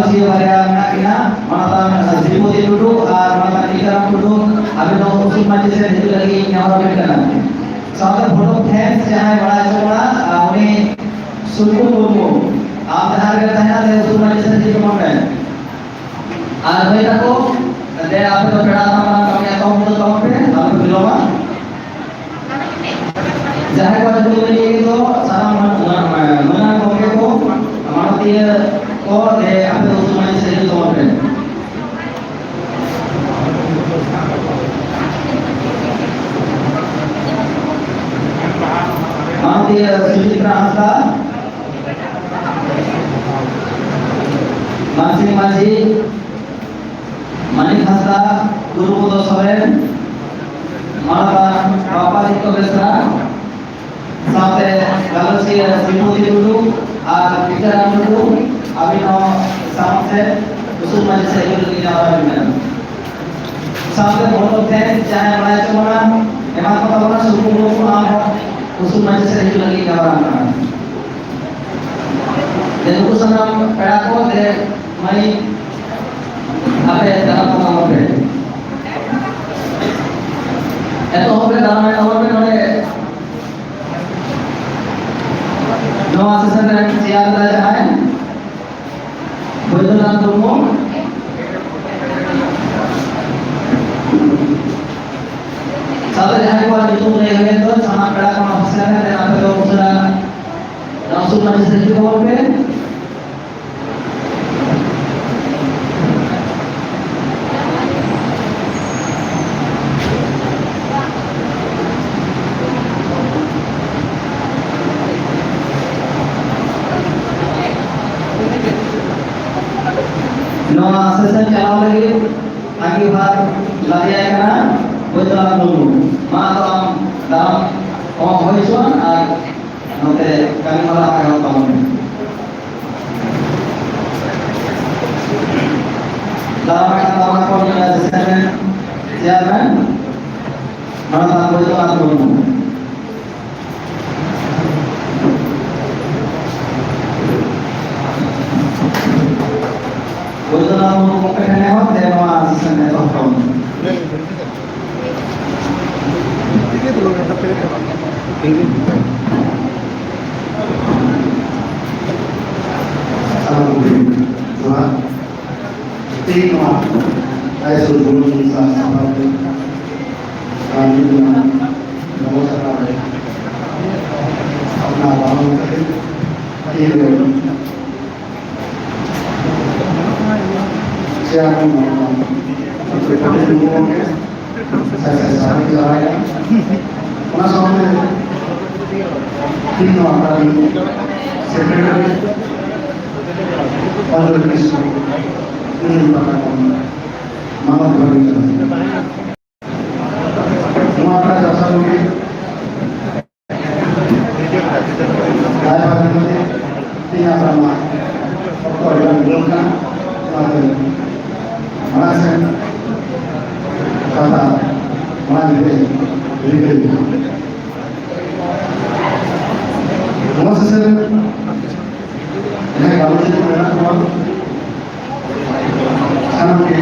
galausia pada anak ina manatan Srimoti duduk manatan Ikaram duduk abi no usul majlis itu lagi nyawa berkenan sahabat bodoh fans jahai bada chona uni Sulku Murmu आप धार करते हैं तो उस वाले से जी command है आज भाई तक को दे आप तो बड़ा हमारा कमी अकाउंट तो कमांड है आप बिलोमा जहाँ को जो ये तो सारा मना कॉपी को हमारा ये को दे आप तो उस वाले से जी कमांड है हमारा ये सुचित्रा हंसा Masing Maji, Manik Hasta, Guru Puto Soren, Malabar, Bapak Tito Besra, sampai Galausia Srimoti dulu, Ikaram dulu, Abino sampai usul majlis itu lagi nyawa dengan. Sampai bodoh ten, jangan mulai cuma, emang kata orang suku suku apa, usul majlis itu lagi nyawa dengan. Dan urusan pedako de mai apa dalam pengalaman pe. Itu hobe dalam pengalaman pe oleh Noah season yang siap dah jahat. Betul tak tunggu? Sahabat jahat kuat itu mulai itu sama pedako masalah dan apa tu sudah langsung majlis itu hobe. Noah season channel lagi akibat lagi karena betul dulu malam dalam horizon nanti kami malah akan tahun dalam tahun tahun yang season siapa malam betul dulu betul dulu mungkin lewat dari Noah season itu tahun Tuhan, terima kasih sebelum sampai kami dengan nomor sekarang. Karena bangun ini siapa mau berpikir dulu saya sehari hari mana sampai tiga kali sekretari Padre Cristo ini merupakan malam berikan maka jasa ini saya bagi tiga sama waktu yang belumkan merasa kata mandiri diri masa saya ini kalau kita melihat sana ke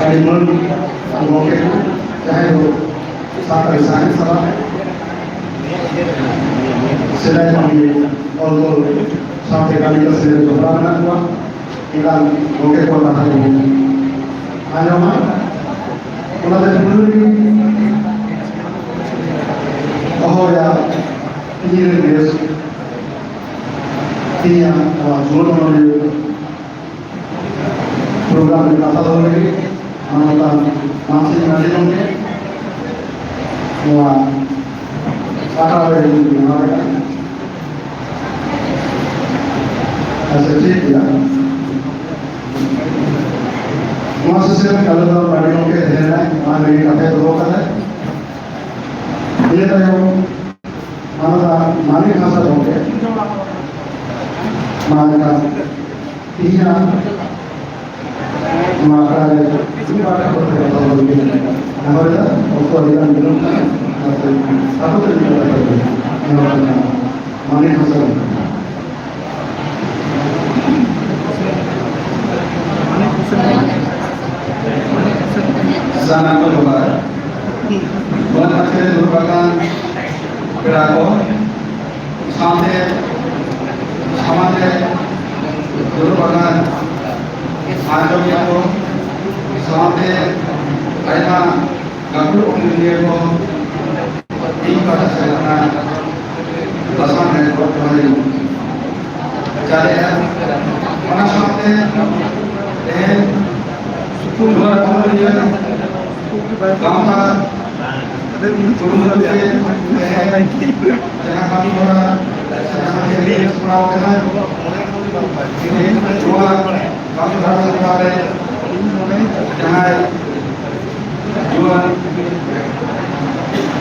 kalimun atau ke चाहे वो साथ रसायन सभा सिलाई मंडी और तो साथ chemical से जो बनाना हुआ इलाज ओके को ना है आज हम उन्होंने पूरी और या तीन देश तीन जोड़ वाले प्रोग्राम में कथा हो रही हमारा मानसिक नारियों के वहाँ आकार वाले हमारे ऐसे ठीक किया वहाँ से कलर और नारियों के देना वहाँ मेरी कथा तो होता है ये तो हमारा मानिक हासिल हो गया मानिका तीन maka ini pada pertanyaan ini namanya waktu yang belum satu terjadi namanya mana hasil Sana ko lugar. Bulan akhir merupakan berako sampai sampai merupakan आजोगे को सामने आयना गंभीर उम्मीद को एक बार चलना बसमान है तो हमारी चले mana सामने luar kemudian गांव का turun lagi jangan kami orang jangan kami sekolah kenal ini dua kami harus sekali jangan dua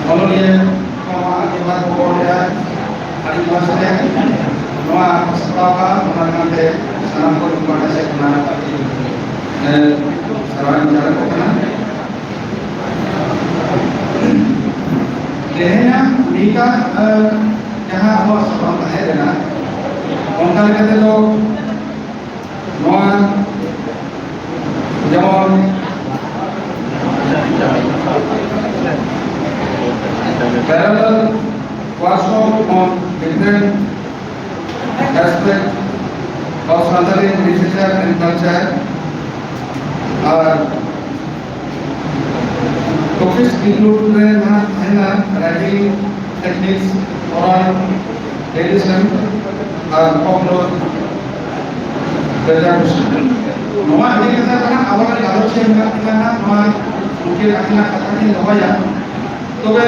kemudian kalau akibat pokoknya hari masanya dua sekolah mengenai deh salam kepada saya kenal sekarang cara kenal Dehnya nikah jahah awas orang kaya dengan orang kata tu Noah John parallel workshop on different aspects of Santali literature and culture are topics include writing techniques, oral tradition, folklore, preservation. Noah ini kita kan awalnya kalau sih kita Noah mungkin akhirnya katakan Noah ya. Tapi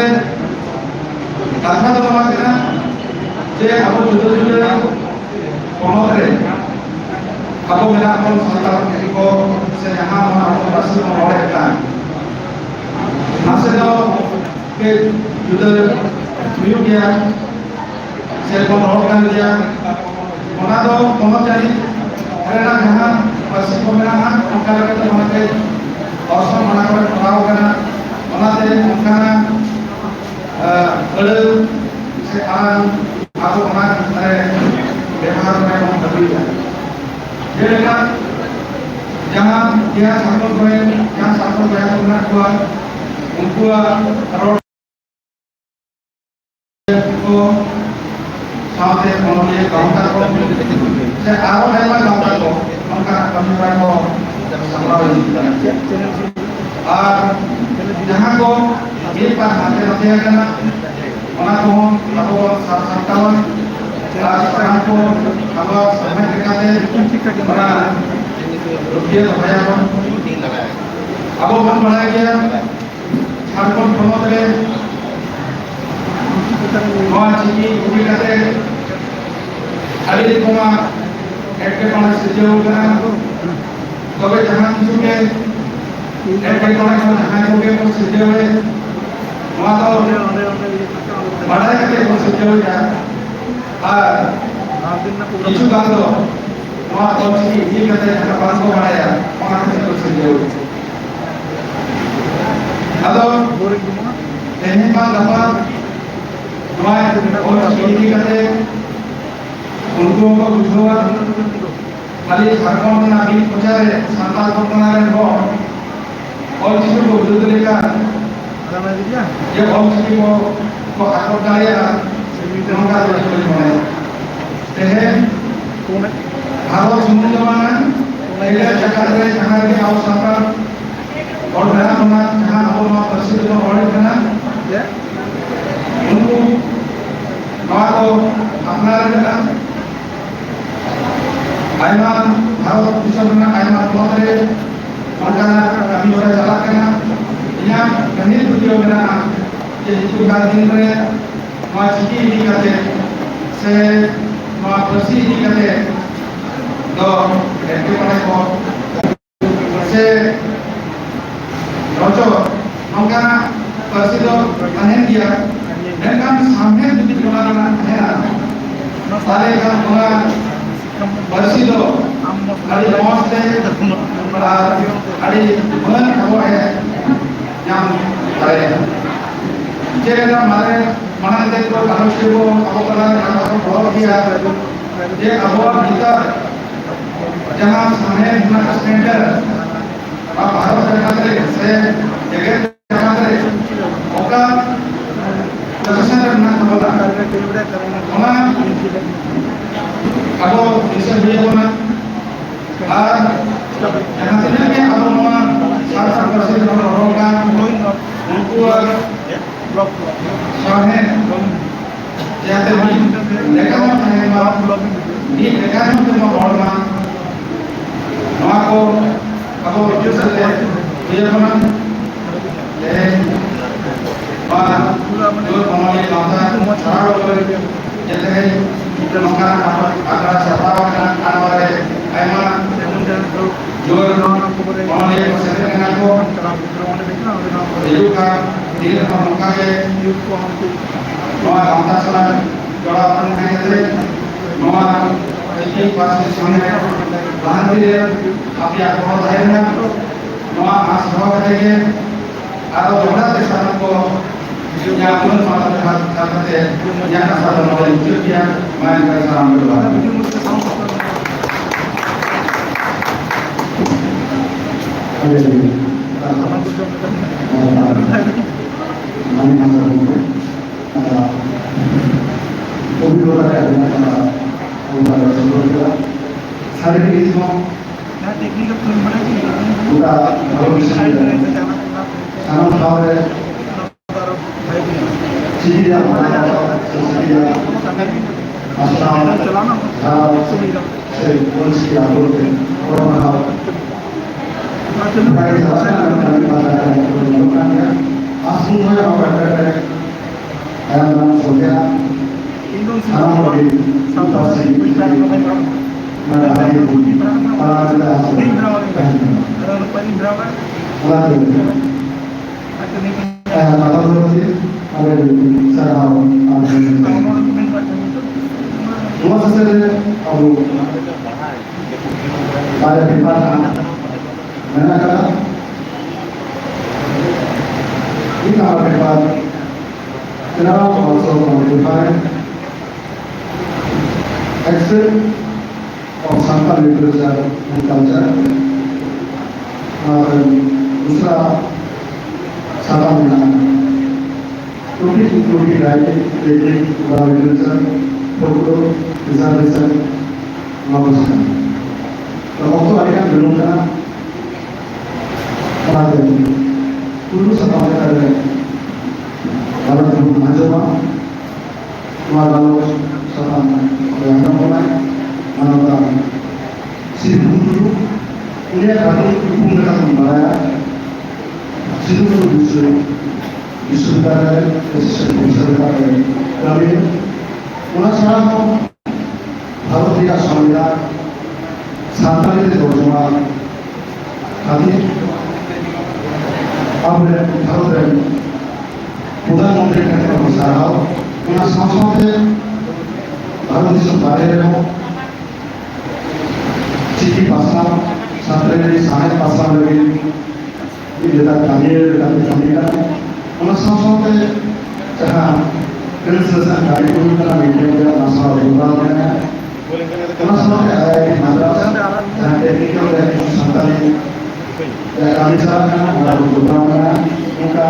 kata tu Noah kita, jadi aku betul-betul pengotor. Aku bilang aku sangat terikut sejahat aku masih mengorek Masa ke juda miyuk dia, selfon orang dia, mana tu mana jadi, kerana jangan masih pemenangan, angkara kita mana ke, awasam mana kau tahu kerana mana tu angkara, kalau sekarang aku mana behar mereka berbeda. Jadi kan jangan dia satu poin, yang satu poin benar dua. उनको करोड़ को साथे उन्होंने गांव का को से आरो है मैं गांव का को उनका कम्युनिटी को संभाल और जहां को ये पर हाथे रखे करना उना को अब सरकार राष्ट्र को अब समय दिखाते बड़ा रुपये लगाया अब मन बढ़ाया गया Harus promoter, mau ciki, ubi kate, hari ini cuma ekor panas sejauh mana, tapi jangan juga ekor panas jangan juga pun sejauh, mau tahu mana kate pun sejauh ya, isu kalau mau tahu ciki, ini kate jangan panas kau mana ya, mau kate pun sejauh. Atau ini kan dapat orang ini kata untuk berjuang kali harga nabi pujar santal perkenalan kau orang itu berjuang lekan dia orang itu kau harga kaya mengkat berjuang teh harus semua zaman ini Jakarta Jakarta harus sampai और नया बना जहाँ अब वहाँ प्रसिद्ध जो order करना उनको वहाँ को अपना रहना आयमान भारत विश्व में आयमान बहुत है उनका कभी और चला करना यहाँ कहीं भी हो गया ये हिंदू का दिन में वहाँ चिकी ही करते से वहाँ प्रसिद्ध ही करते तो ऐसे पढ़ाई को से रोचो हमका प्रसिद्ध अनेक दिया लेकिन सामने भी जुड़ाना है ना सारे का पूरा प्रसिद्ध अड़ी मौत से अड़ी बन खबर है yang करे जैसे हमारे मनाते तो अनुष्ठेय को अवकरण का बहुत किया ये अवॉर्ड भीतर जहाँ सामने अपना स्टैंडर्ड आप भारत सरकार से जगह जगह ओका प्रशासन ना अब इसे भी होना और यहाँ से लेके अब हमारा सात सात वर्ष के लोगों का उनको स्वाहे जाते भी देखा ना है ये देखा ना तो मैं बोल रहा नवा को अब जो सकते ये होना ये बात जो हमारे माता सारा लोग जैसे है मक्का आगरा सतावा का आवारे आयमा जो हमारे प्रसिद्ध हैं को ये का दिल का मक्का के नवा माता सला जोड़ा अपन है थे नवा एक पास से सामने बाहर भी आप या बहुत है ना नवा आस भाव करेंगे और जोड़ा के साथ को या अपन माता के हाथ करते या का साथ नवा जो किया मैं का सलाम करवा of Santal literature and culture और दूसरा साधारण totally writing technique literature photo reservation novels तो waktu ada belum kan ada dulu sama ada kalau belum aja mah kalau sama yang mulai mana si dulu ini kalau hukum dengan membayar si dulu bisa dari kami una sekarang harus tidak sambil santai di rumah kami अपने भारत में प्रधानमंत्री के अनुसार उन संस्थाओं भारत देश बारे में चिट्ठी भाषा सातरे सहायक भाषा लगे ये जैसा कमी उन संस्थाओं जहाँ ट्रांसलेशन कार्यक्रम का मीडिया का भाषा विभाग में उन संस्थाओं मद्रास जहाँ टेक्निकल संस्थाएं kami sarankan melalui program muka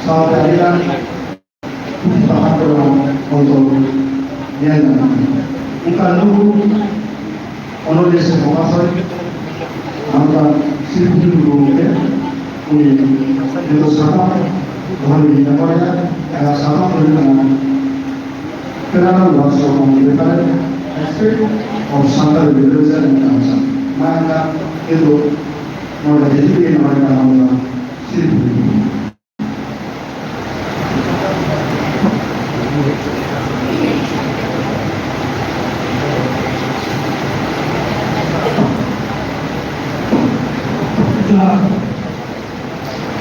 soal keadilan bahan program untuk yang muka dulu onolis menguasai angka seribu dulu ya ini itu sama bahwa di negara yang sama dengan kenapa bahasa komunikasi aspek of santai literature dan bahasa maka itu mulai jadi mereka mau sibuk.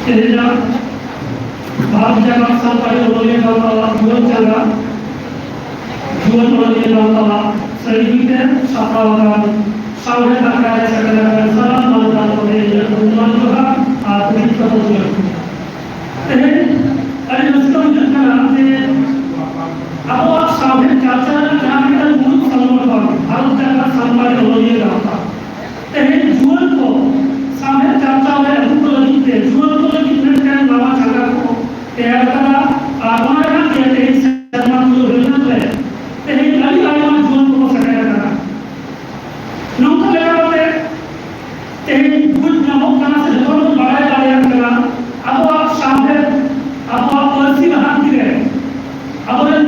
Kerana bahagian jangan sampai oleh Allah jual jaga jual oleh Allah sedikit sahaja सावधान करने से करने सारा मानता है ये उन्नत होगा आधुनिक होगा अरे उसको जितना आपसे अब आप सावधान चाचा जहाँ भी तक मूल संबंध भारत का संबंध हो ये रहता है जुअल को सावधान चाचा है उनको लगते जुअल को लगते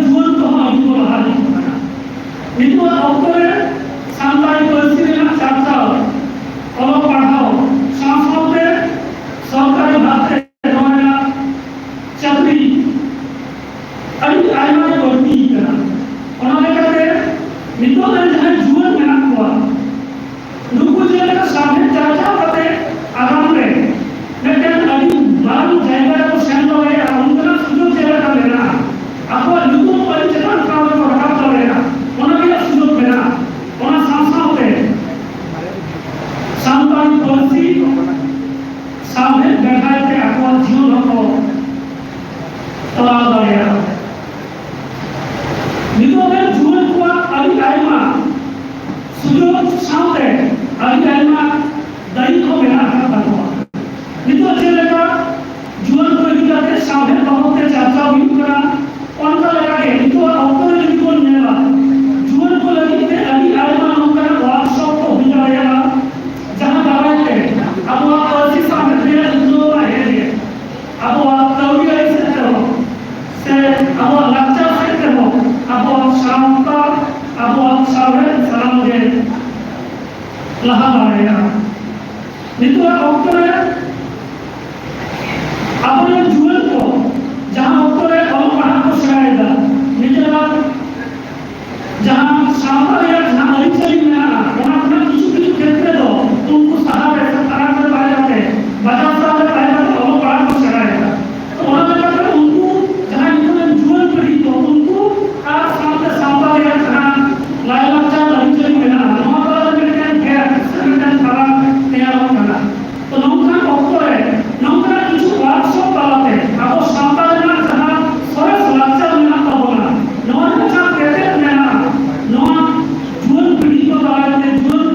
jual tu hal itu lahir. Itu autor santai bersih cakap kalau pahau sampai सरकारी भाते हमारा चक्री अभी आयमा ने बढ़ती करा उन्होंने कहते मित्रों ने जहाँ जुअन में हुआ लोगों ने का सामने चाचा कहते आराम में लेकिन अभी बाल जाएगा तो सेंड हो गया उनका सुजोग चला कर लेना आपको लोगों को परिचय काम को रखा कर लेना उन्होंने का सुजोग लेना उन्होंने सांसा होते सांताई पॉलिसी सामने बैठा है आपको जीवन को तलाश करेगा नितो में जीवन को अभी आयमा सुजोग सामने अभी आयमा दाई को मेरा करता हुआ नितो चलेगा जीवन को इधर जाते सामने बहुत से चाचा भी करा कौन सा लगा के नितो autor जीवन मेरा जीवन को लगी थे अभी आयमा नौकर वर्कशॉप को हो जाएगा जहाँ दवाई थे अब वो पॉलिसी सामने मेरा जो है अब वो तौलिया से करो से अब वो लक्ष्य से करो अब वो शांता अब वो सावरे सलाम दे लहा मारेगा नितो autor अपने जीवन को जहाँ autor और पढ़ा को सिखाएगा निजला जहाँ शांता या जहाँ अरिचरी में आना वहाँ अपना किसी क्षेत्र दो तुमको सहारे सहारा कर पाए जाते बाजार साल पाए जाते और पढ़ा को सिखाएगा तो उन्होंने कहा उनको जहाँ इन्होंने जीवन पढ़ी तो उनको आज सामने शांता या जहाँ लायला चाल अरिचरी में आना वहाँ पर अमेरिकन गैर सेमेंटन पढ़ा तैयार होना तो नौकरा autor नौकरा किसी वर्कशॉप कराते आपको शांता या जहाँ सरस लक्ष्य में आता होना नौकरा चाल कहते हैं ना नौ जीवन पीढ़ी को लाते जीवन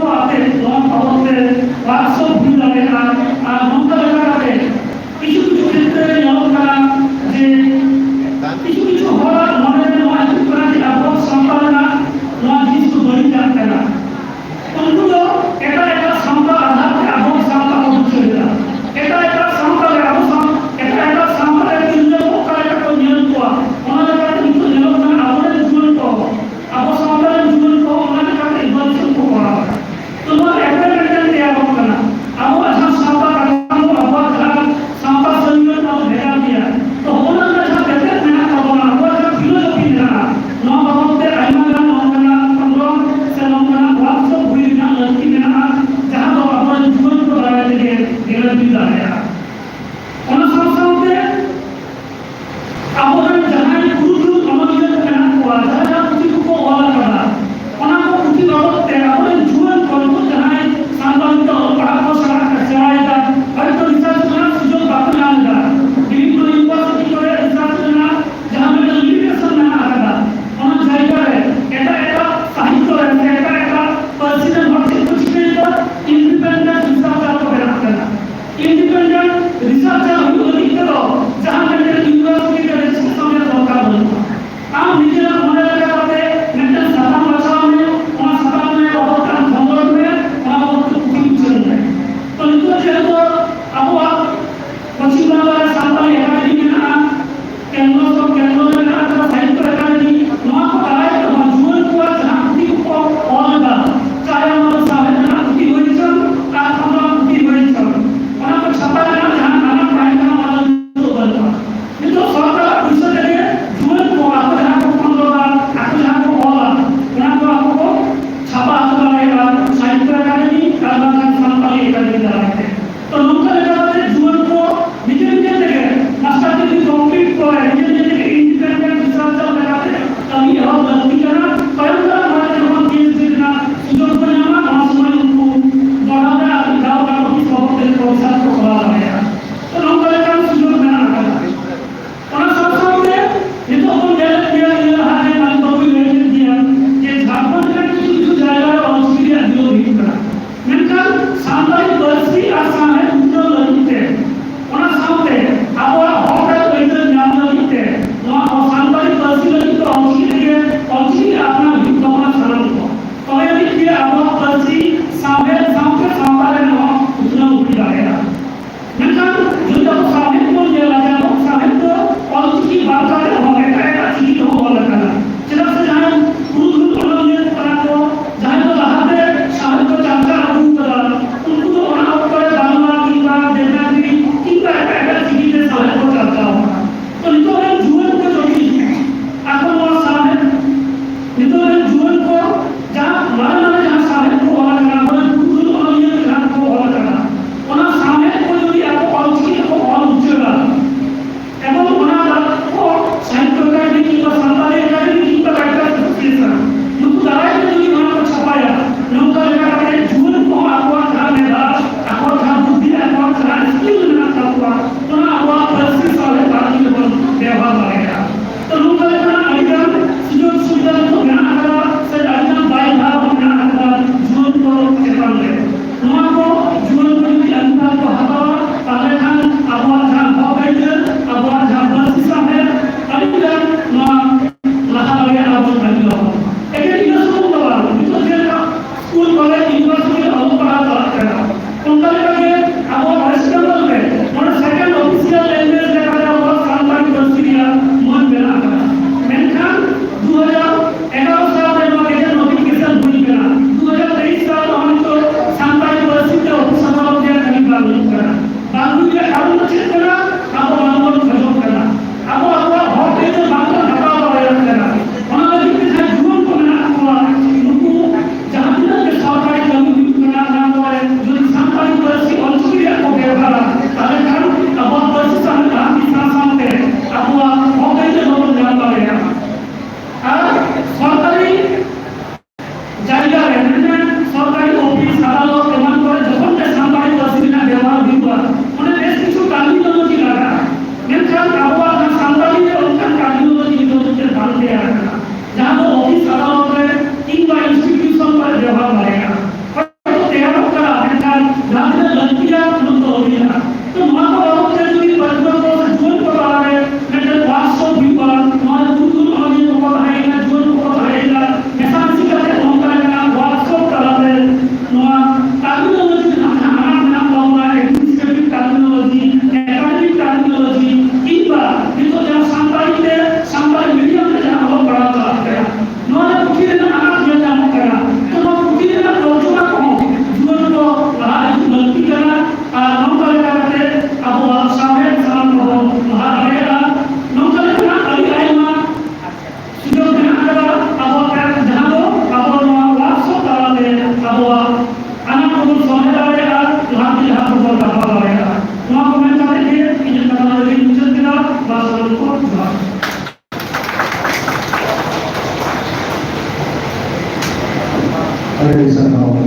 Saya bisa tahu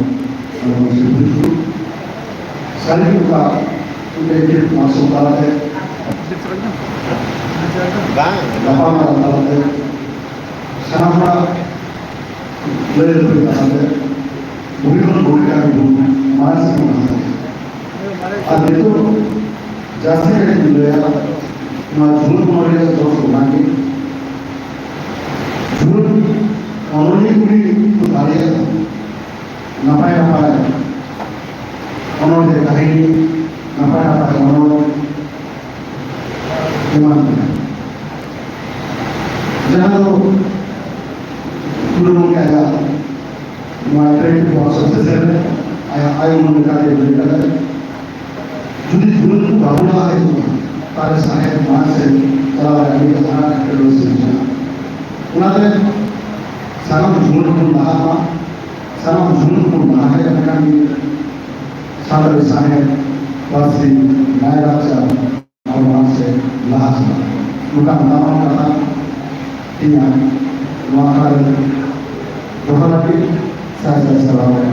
kalau itu saya juga udah masuk dalam lapangan dalam sana lebih dalam bukan itu masih ada itu jasa yang dia majul mulai terus lagi jul orang ini kalian napai orang dia kahini napai orang gimana jangan belum kayak materi proses sesuatu ayo mendekati jadi belum bahwa itu pada saat masih kalau ada di sana terus Unaten sangat berjumlah bahasa, sangat berjumlah bahasa yang akan sadar sana pasti daerah orang bahasa. Bukan nama kata tidak maka lagi saya selalu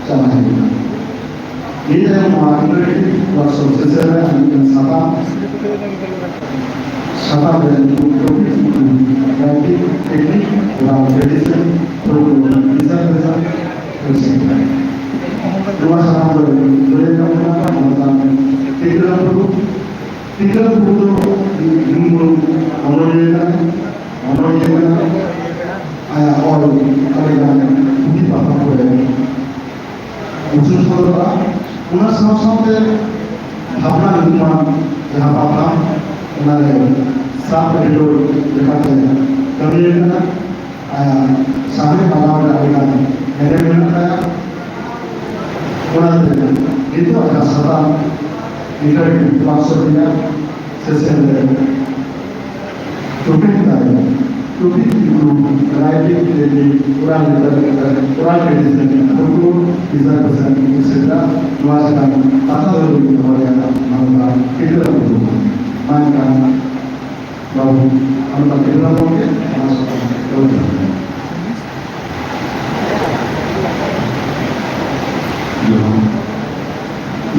sama hidup. Ini yang mengakhiri proses sesuatu yang Sata dan nanti teknik orang tradisi program bisa bersama. Rumah sama boleh melakukan melakukan tiga puluh orang ayah orang yang bukti apa boleh khusus kalau rumah sama भावना निर्माण यहाँ भावना हमारे साफ रिडोर दिखाते हैं कभी सामने बनावट आएगा मेरे मिलता है उन्होंने itu ada satu interview maksudnya sesuatu topik tadi topik itu variety dari kurang itu bisa bisa luaskan atau lebih banyak maka kita perlu maka baru kita mungkin masuk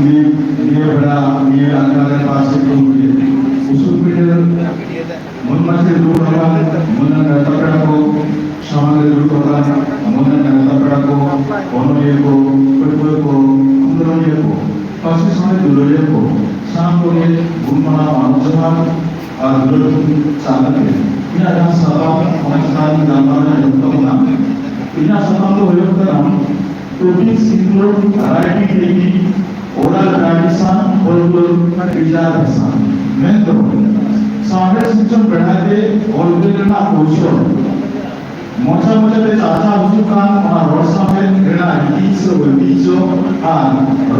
ini benda ini antara pasir kemudian usul pilih menmasih dulu orang mengenai tabraku sama dulu orang mengenai tabraku onoyeko perbuako kundoyeko pasir sama dulu sampai gumana manusia dulu sangat ini ada sahabat orang gambarnya yang pertama ini sahabat itu yang pertama topik singular variety dari oral tradition folklore tradition mentor सारे system बढ़ाते और उनका पोषण मजा ते चाचा उसका हमारा रोसा में रहना इतिसो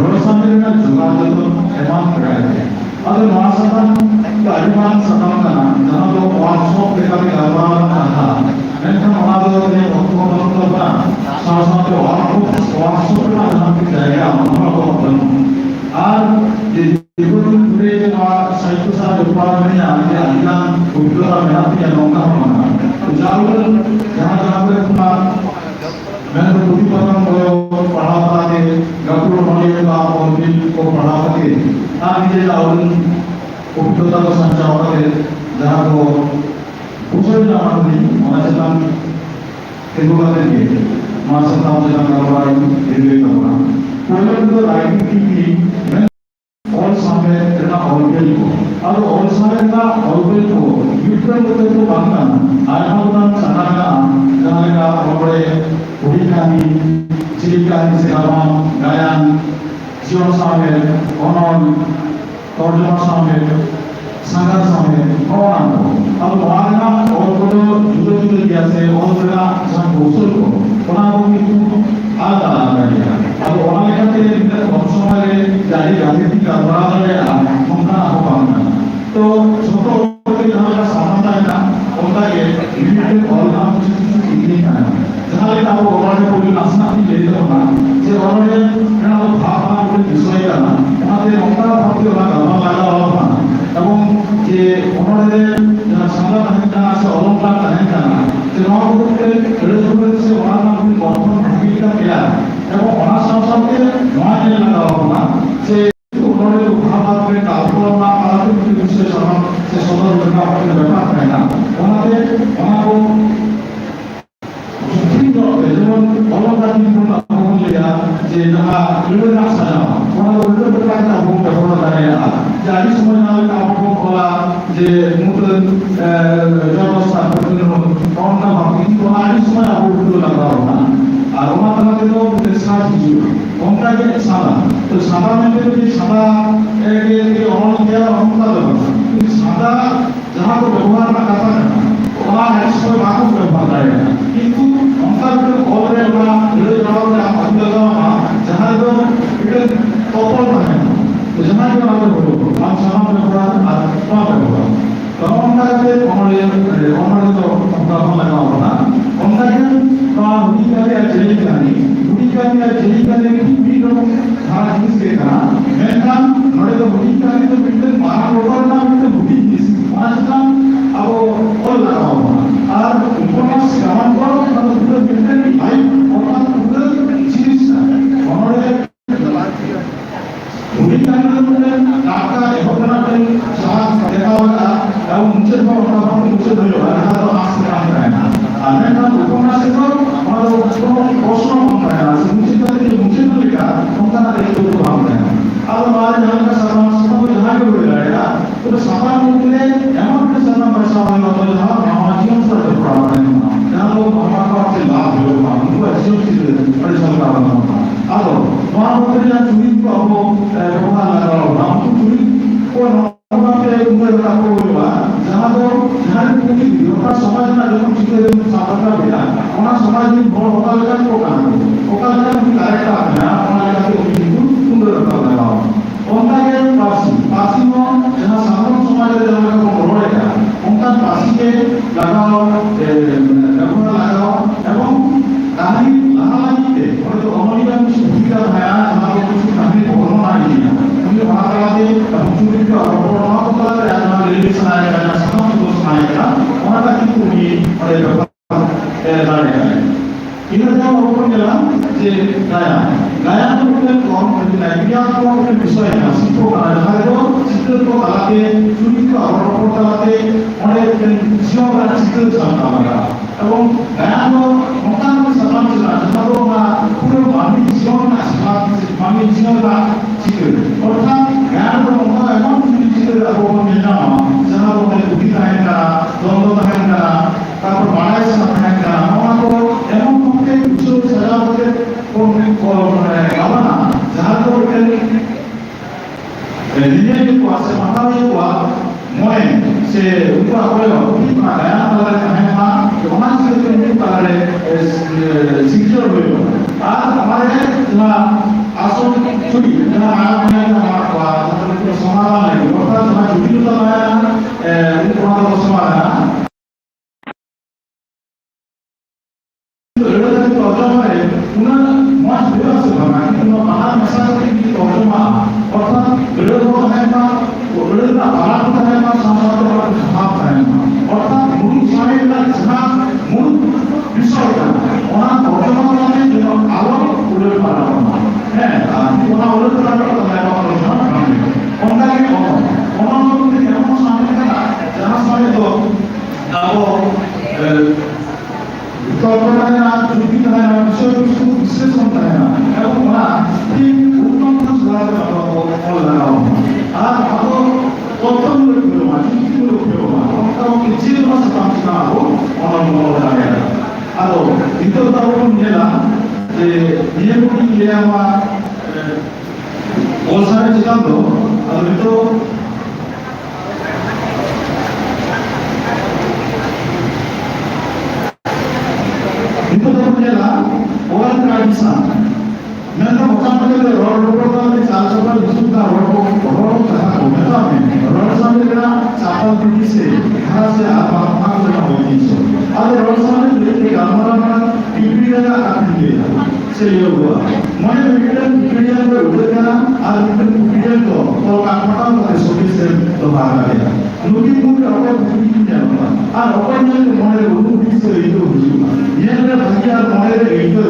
रोसा में रहना जुगाड़ तो एमान बढ़ाते अगर मासाता परिमाण सताना जहाँ तो वार्षों के कभी अवमान था मैंने हमारा ने वक्त बना सासा के वार्षों के जहाँ की जाएगा हमारा को बनो ये पूरे साहित्य साथ उत्पादन में आगे अभियान उपयोग में आती है नौका होना तो जाऊँ जहाँ पे मैंने तो पूरी पता को पढ़ाता है गप्पू होने का और भी को पढ़ाता है आगे जाऊँ उपयोग का संचार है जहाँ को पूछो ना मालूम हमारे साथ कितना बातें किए हमारे साथ हम जहाँ करवाएं दिल्ली करवाएं कोई तो आईटी और सामने करना ऑर्गेल को और सामने का ऑर्गेल को यूट्यूब पे तो बांधना आयरन सनाना जहाँ का बड़े बड़ी कहानी चिलिकानी से आवाम गायन जीवन सामने ऑनलाइन तर्जुमा सामने संघर्ष सामने और अब वहाँ का और को जुदे जुदे कैसे और जगह जहाँ घोषल को वहाँ को कितु आधा आधा किया अब वहाँ का ते इधर बच्चों वाले जारी राजनीति का बड़ा है उनका आह्वान तो छोटो के जहाँ का सामना है ना उनका ये यूनिट और नाम कुछ नहीं है जहाँ ले ना वो वाले पूरी नासना भी ले दो ना जो वाले ना वो भावना पूरी विश्वास करना वहाँ से उनका भावना वाला गाँव लगा हुआ था तब ये उन्होंने जहाँ संगत है जहाँ से अलंकार है जहाँ जो वहाँ को के से वहाँ ना अपनी कॉन्फिडेंस भूमिका क्या ᱥᱟᱶᱛᱮ ᱱᱚᱣᱟ ᱧᱮᱞ ᱞᱟᱜᱟᱣ ᱵᱚᱱᱟ ᱡᱮ ᱚᱱᱚᱲᱦᱮ ᱠᱚ ᱵᱷᱟᱵᱽ ᱨᱮ ᱠᱟᱞᱯᱚᱱᱟ ᱟᱞᱟᱫᱟ ᱵᱤᱥᱚᱭ ᱥᱚᱫᱚᱨ ᱥᱮ ᱥᱚᱫᱚᱨ ᱨᱮᱱᱟᱜ ᱢᱤᱫᱴᱮᱱ ᱵᱮᱯᱟর ᱛᱟᱦᱮᱱᱟ ᱚᱱᱟᱛᱮ ᱚᱱᱟ ᱠᱚ যেমন অলঙ্কার বন লেয়া যে যাহা লীলা সাজানো ওনা উল্টো প্রকার তা বন ব্যবহার দাঁড়ায় যে আজ সময় না হলে আবহ কলা যে নতুন জনস্থান অন্য কিন্তু আজ সময় আবহ উল্টো লাগাও না আর ওনা তালাতে তো সাজ কিছু অঙ্কাকে সাদা তো সাদা মধ্যে যে সাদা এর অনল দেওয়া অঙ্কার সাদা যাহা কো ব্যবহার না কথা না ওনা আজ সময় বাকু ব্যবহার দাঁড়ায় কিন্তু অঙ্কার অলরে বা লে যাওয়া আবহ দেওয়া যাহা তো এটা তপল থাকে তো যাহা তো আমরা বলবো আম সাদা ব্যবহার আর তোয়া ব্যবহার তো অঙ্কাকে অনলে তো অঙ্কার লাগাও না অঙ্কাকে বা হুডিকাকে আর জেলিকানি হুডিকাকে আর জেলিকানি কি রকম ধারা জিনিস কে না মেনখান নড়ে তো হুডিকাকে তো মিটন মারা ওভার না মিটন হুডি জিনিস আজকাল আবো অল লাগাও আর উপন্যাস গান করো তাহলে পুরো মিটন আই অর্থাৎ পুরো জিনিস না অনলে হুডিকাকে তো টাকা এহতনা করে সাহায্য দেখাওয়া এবং মুছের পর ওটা মুছে ধরো আর আসতে পারে না আর মেনখান উপন্যাসে তো আমাদের প্রশ্ন হয় না মুছে লেখা ওখানে দেখতে পাওয়া যায় না আর মার জায়গা সাধারণ সময় জায়গা করে দাঁড়ায় তো সাধারণ মধ্যে এমন একটা সাধারণ ভাষা হয় না বলে যাওয়া আমার জীবন সাথে পড়া হয় না জানো আমার কাছে লাভ হলো না মুখ জীবন ছিল পরিশ্রম করা না আর তোমার মধ্যে যা চুরি পাবো ব্যবহার লাগাও না চুরি কোন আমাকে উমরে রাখো বলবা জানো যার কি ওটা সমাজ না যখন ঠিক হয়ে সাধারণ বেলা ওনা সমাজ বড় ওকাল কাজ কোকান ওকাল কাজ কারেক্ট আছে না ওনা কাছে কিন্তু সুন্দর লাগাও ওনাকে পাসি মো যারা সাধারণ সমাজে যারা বড় এটা ওনকা পাসিকে লাগাও ব্যবহার লাগাও এবং তাহারি লাহালাগিতে হয়তো অমলিকা কিছু ভূমিকা হয় আমাদের কিছু কাহিনী বর্ণনা নিয়ে কিন্তু ওনাকে চুরিকে অপরাধ আপনার রিলেশন আয় না সাধারণ দোষ আয় না ওনাটা কিন্তু উনি দাঁড়িয়ে ini saya mau bilang jadi gaya itu bukan kaum dia bukan বিষয় না শিল্প কারণ হলো চিত্র কলাকে চুরি আরোপ কলাকে অনেক জীবন চিত্র জানা আমরা এবং গায়া হলো মতানো সমাজ না যেটা আমরা পুরো মানবিক জীবন না মানবিক জীবন না চিত্র অর্থাৎ গায়া হলো মতা এমন চিত্র আবহাওয়া মেলা যারা আমাদের দুটি থাকে না দ্বন্দ্ব থাকে না তারপর বাড়াই থাকে না আমরা তো এমন মধ্যে কিছু সাজাতে গাওয়ানা যাহা তো নিজেকে আছে মাতাবে কোয়া মনে সে উপা করে ঠিক না গায়া তাহলে কাহে মা সমাজ থেকে কিন্তু তাহলে শিক্ষা হইল আর আমাদের না আসল ছুটি না মানে আমার কোয়া তাহলে সমাধান লাগে অর্থাৎ না জটিলতা হয় না কোনো সমাধান itu tahun nila dia mungkin dia mah olsar itu tu itu tahun nila orang tradisi mereka bukan mereka orang di salah itu sudah orang cakap mereka orang sambil kena capal tinggi sih harusnya apa yang itu ada orang sambil beli gambaran pikiran akan dia seliru mana pikiran berulang ada pikiran tu kalau kapan kita solusi tu bahaya mungkin apa pikiran apa yang mana itu bisa itu dia ada bagian mana itu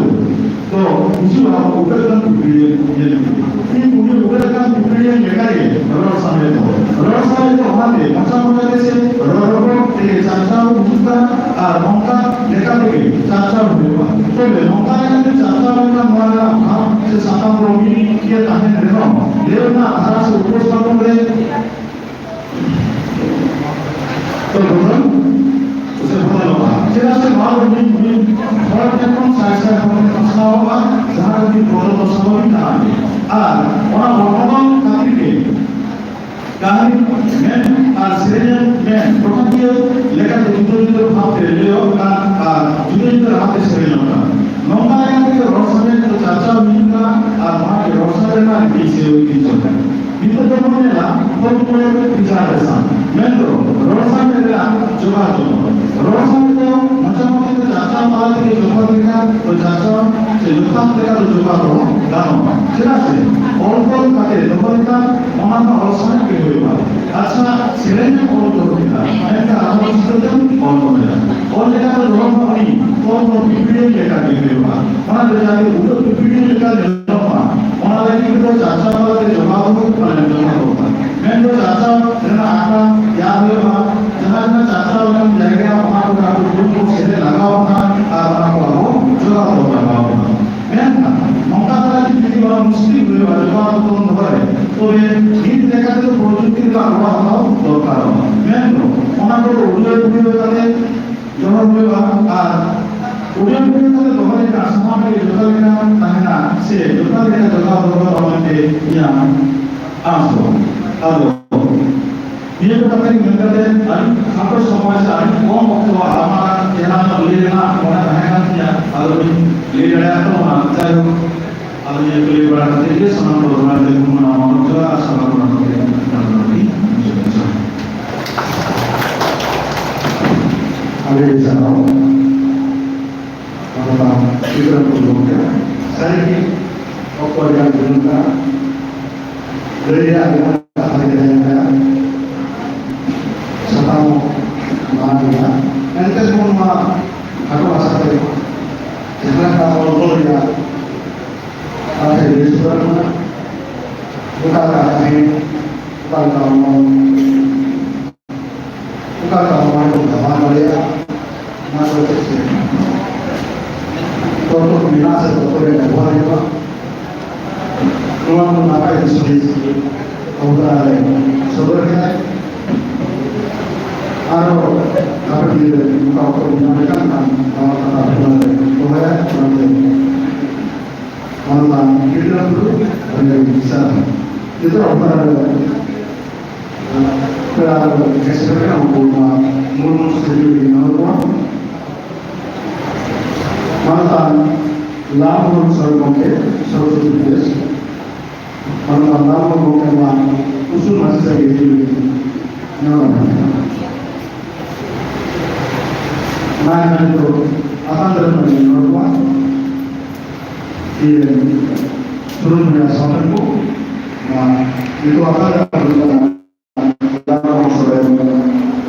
तो musuh apa udah putri ini punya udah putri yang lekari orang sampai itu hati macam sih orang ini caca musuh nongka lekari caca berapa so nongka yang caca mereka mana sesama promi dia tahan reno dia nak harus urus kamu deh betul usia berapa kita semua ini orang yang saya semua jangan di produk semua ini orang kami kami men sering men properti lekat itu hafte leo itu hafte sering nongka yang kita rosanya itu caca minta mah rosanya di sini itu temunya lah perempuan bicara sama mentro rosanya itu juga rosanya itu macam itu caca malah itu juga kita caca sejuta kita juga dan jelas sih orang kate kita orang rosanya gitu अच्छा cylinder और तो होता है ऐसा आवाज system और लेकर रोम पानी और पीपीडी लेकर के हुआ वहां ले जाके उधर पीपीडी लेकर जाना वहां लगी तो चाचा वाला के जवाब को पाने देना होता मैं तो चाचा तेरा आका याद है वहां जहां जहां चाचा वाला जाएगा वहां को आप को सीधे लगा होगा और आपको जवाब होगा मैं मौका था कि किसी वाला मुस्लिम हुए वाले बात तो नंबर है तो ये नीति देखा तो प्रोजेक्ट का हुआ था दरकार मैं तो वहां को उड़े वाले जवाब हुए उड़े वाले दोबारा का समाज के लोकल का ताहना से लोकल का जवाब होगा हमारे यहाँ आंसू आदो ये तो पता नहीं मिलता है खापर समाज से कौन वक्त हमारा यहाँ ले लेना हमारा रहेगा क्या अगर ले जाया तो वहाँ चाहे अब ये कोई बड़ा करते हैं समाज को बना दे घूमना मानो जो आशा करना होता है आगे जाओ अब इधर को लोग क्या सारे की ऊपर जाने दूँगा दरिया का आगे जाएगा सताओ मारिया ऐसे कौन मार हटवा सकते जितना का बोल दिया आगे रेस्टोरेंट में बुका का है बुका का को धमा लिया ना तो कैसे तो बिना से तो कोई धमा लिया तुम ना पाए सुनिए उधर आ रहे सबर क्या आरो अपनी मुका को बनाने का और तो है Allah kita dulu hanya bisa itu apa kalau kesempatan untuk mulu sendiri nama malah lalu sergongke sergong bias malah lalu mungkin usul masih segitu nama mana itu akan terjadi nama turun dari sahabatku, itu akan